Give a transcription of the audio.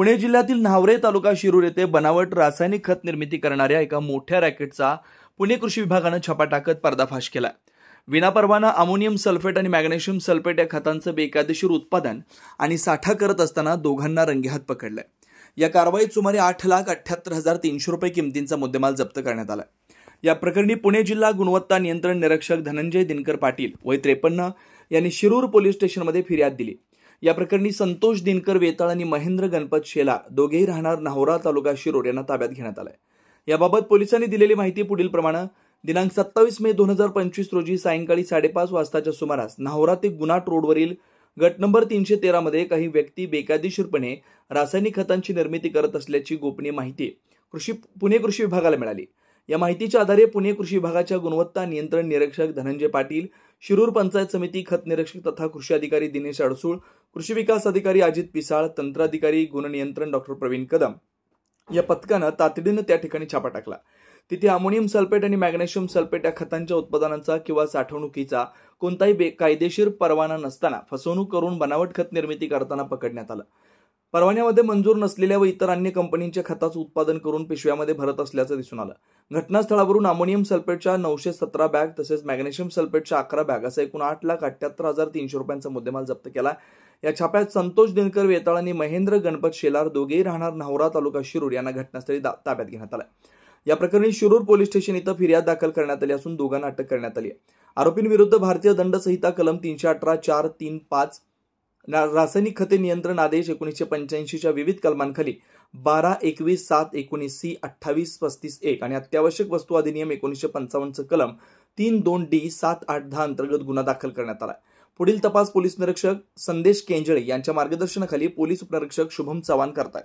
पुणे जिल्ह्यातील न्हावरे तालुका शिरूर येथे बनावट रासायनिक खत निर्मिती करणाऱ्या एका मोठ्या रॅकेटचा पुणे कृषी विभागाने छापा टाकत पर्दाफाश केला। विनापरवाना अमोनियम सल्फेट आणि मॅग्नेशियम सल्फेट या खतांचं बेकायदेशीर उत्पादन आणि साठा करत असताना दोघांना रंगेहात पकडलंय। या कारवाईत सुमारे 8,78,300 रुपये किमतींचा मुद्देमाल जप्त करण्यात आला। या प्रकरणी पुणे जिल्हा गुणवत्ता नियंत्रण निरीक्षक धनंजय दिनकर पाटील वय 53 यांनी शिरूर पोलीस स्टेशनमध्ये फिर्याद दिली। या प्रकरणी संतोष दिनकर वेताळ आणि महेंद्र गणपत शेलार दोघेही राहणार न्हावरा तालुका शिरूर यांना ताब्यात घेण्यात आले। याबाबत पोलिसांनी दिलेली माहिती पुढील प्रमाणे दिनांक 27 मे 2025 रोजी सायंकाळी 5:30 वाजताच्या सुमारास न्हावरा ते गुनाट रोडवरील गट नंबर 313 मध्ये काही व्यक्ती बेकायदेशीरपणे रासायनिक खतांची निर्मिती करत असल्याची गोपनीय माहिती पुणे कृषी विभागाला मिळाली। या माहितीच्या आधारे पुणे कृषी विभागाच्या गुणवत्ता नियंत्रण निरीक्षक धनंजय पाटील, शिरूर पंचायत समिती खत निरीक्षक तथा कृषी अधिकारी दिनेश अडसूळ, कृषी विकास अधिकारी अजित पिसाळ, तंत्र अधिकारी गुण नियंत्रण डॉक्टर प्रवीण कदम या पथकानं तातडीनं त्या ठिकाणी छापा टाकला। तिथे अमोनियम सल्फेट आणि मॅग्नेशियम सल्फेट या खतांच्या उत्पादनांचा किंवा साठवणुकीचा कोणताही बेकायदेशीर परवाना नसताना फसवणूक करून बनावट खत निर्मिती करताना पकडण्यात आलं। परवान्यामध्ये मंजूर नसलेल्या व इतर अन्य कंपनीच्या खताचं उत्पादन करून पिशव्यामध्ये भरत असल्याचं दिसून आलं। घटनास्थळावरून अमोनियम सल्फेटच्या 917 बॅग तसेच मॅग्नेशियम सल्फेटच्या 11 बॅग असा एकूण 8,78,300 रुपयांचा मुद्देमाल जप्त केला। या छाप्यात संतोष दिनकर वेताळ आणि महेंद्र गणपत शेलार दोघेही राहणार न्हावरा तालुका शिरूर यांना घटनास्थळी ताब्यात घेण्यात आलं। या प्रकरणी शिरूर पोलीस स्टेशन इथं फिर्याद दाखल करण्यात आली असून दोघांना अटक करण्यात आली आहे। आरोपींविरुद्ध भारतीय दंड संहिता कलम 318(4)(3)(5) रासायनिक खते नियंत्रण आदेश 1985 च्या विविध कलमांखाली 12, 21, 7, 19 C, 28, 35(1) आणि अत्यावश्यक वस्तू अधिनियम 1955 कलम 3(2)D 7, 8, 10 अंतर्गत गुन्हा दाखल करण्यात आला। पुढील तपास पोलीस निरीक्षक संदेश केंजळे यांच्या मार्गदर्शनाखाली पोलीस उपनिरीक्षक शुभम चव्हाण करतायत।